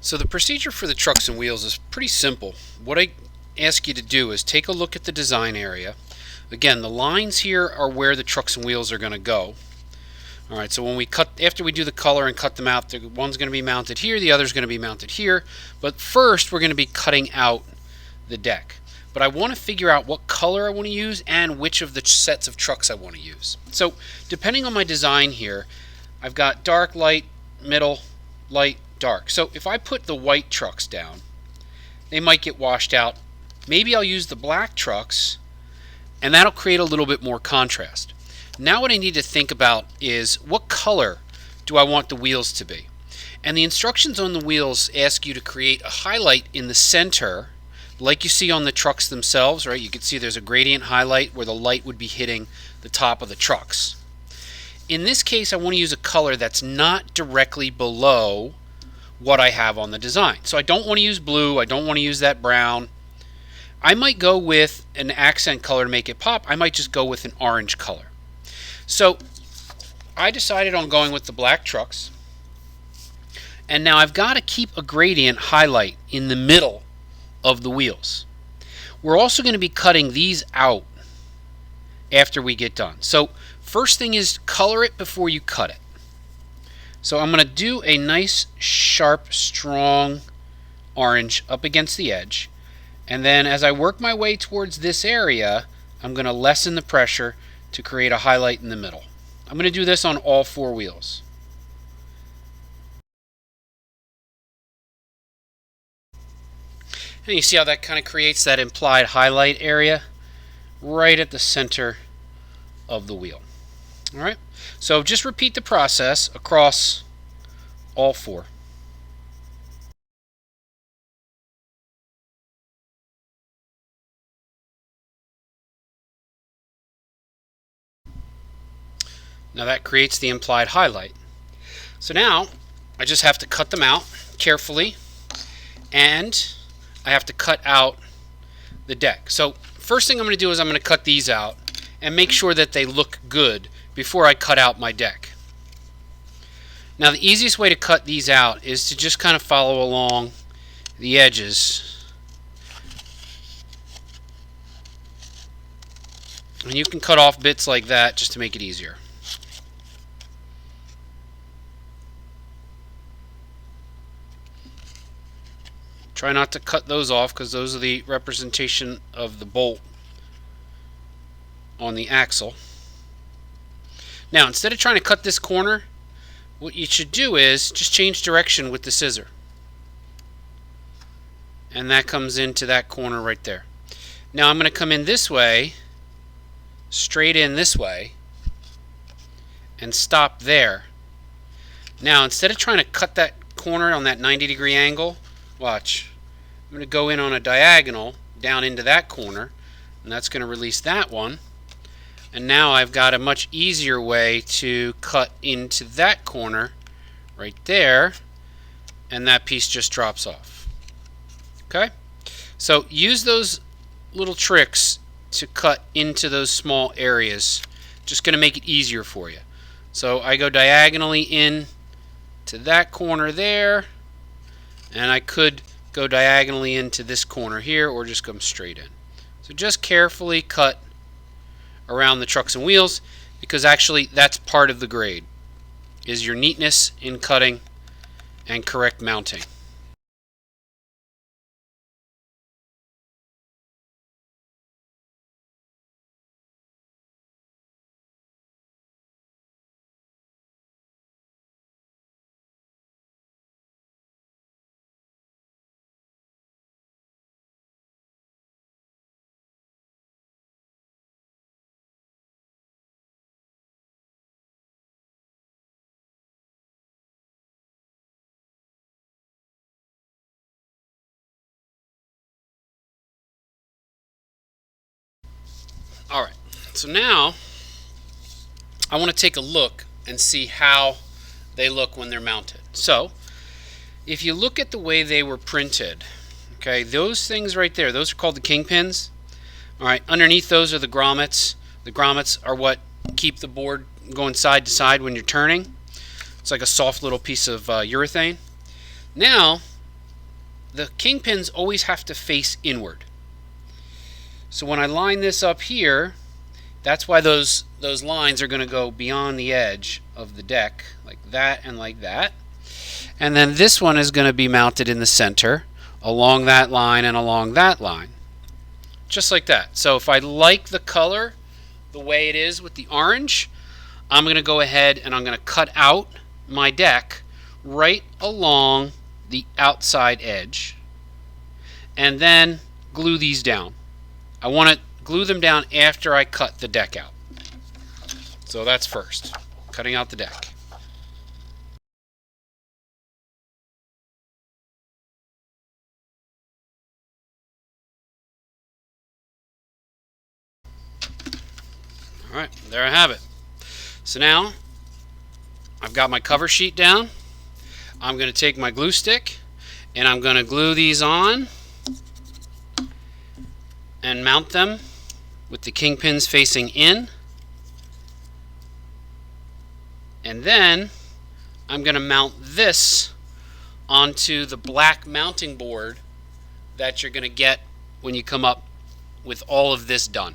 So the procedure for the trucks and wheels is pretty simple. What I ask you to do is take a look at the design area. Again, the lines here are where the trucks and wheels are going to go. Alright, so when we after we do the color and cut them out, one's going to be mounted here, the other's going to be mounted here. But first we're going to be cutting out the deck. But I want to figure out what color I want to use and which of the sets of trucks I want to use. So depending on my design here, I've got dark, light, middle, light, dark. So if I put the white trucks down, they might get washed out. Maybe I'll use the black trucks, and that'll create a little bit more contrast. Now what I need to think about is what color do I want the wheels to be? And the instructions on the wheels ask you to create a highlight in the center, like you see on the trucks themselves, right? You can see there's a gradient highlight where the light would be hitting the top of the trucks. In this case, I want to use a color that's not directly below what I have on the design. So I don't want to use blue, I don't want to use that brown. I might go with an accent color to make it pop. I might just go with an orange color. So I decided on going with the black trucks. And now I've got to keep a gradient highlight in the middle of the wheels. We're also going to be cutting these out after we get done. So first thing is color it before you cut it. So I'm going to do a nice sharp strong orange up against the edge, and then as I work my way towards this area I'm going to lessen the pressure to create a highlight in the middle. I'm going to do this on all four wheels. And you see how that kind of creates that implied highlight area right at the center of the wheel. Alright, so just repeat the process across all four. Now that creates the implied highlight. So now I just have to cut them out carefully, and I have to cut out the deck. So first thing I'm going to do is I'm going to cut these out and make sure that they look good before I cut out my deck. Now the easiest way to cut these out is to just kind of follow along the edges. And you can cut off bits like that just to make it easier. Try not to cut those off because those are the representation of the bolt on the axle. Now instead of trying to cut this corner, what you should do is just change direction with the scissor. And that comes into that corner right there. Now I'm going to come in this way, straight in this way, and stop there. Now instead of trying to cut that corner on that 90-degree angle, watch. I'm going to go in on a diagonal down into that corner, and that's going to release that one. And now I've got a much easier way to cut into that corner right there, and that piece just drops off. Okay? So use those little tricks to cut into those small areas. Just going to make it easier for you. So I go diagonally in to that corner there, and I could go diagonally into this corner here or just come straight in. So just carefully cut around the trucks and wheels, because actually that's part of the grade, is your neatness in cutting and correct mounting. Alright, so now I want to take a look and see how they look when they're mounted. So if you look at the way they were printed, okay, those things right there, those are called the kingpins. Alright, underneath those are the grommets. The grommets are what keep the board going side to side when you're turning. It's like a soft little piece of urethane. Now the kingpins always have to face inward. So when I line this up here, that's why those lines are going to go beyond the edge of the deck, like that and like that. And then this one is going to be mounted in the center, along that line and along that line. Just like that. So if I like the color the way it is with the orange, I'm going to go ahead and I'm going to cut out my deck right along the outside edge and then glue these down. I want to glue them down after I cut the deck out. So that's first, cutting out the deck. Alright, there I have it. So now I've got my cover sheet down. I'm going to take my glue stick and I'm going to glue these on and mount them with the kingpins facing in. And then I'm going to mount this onto the black mounting board that you're going to get when you come up with all of this done.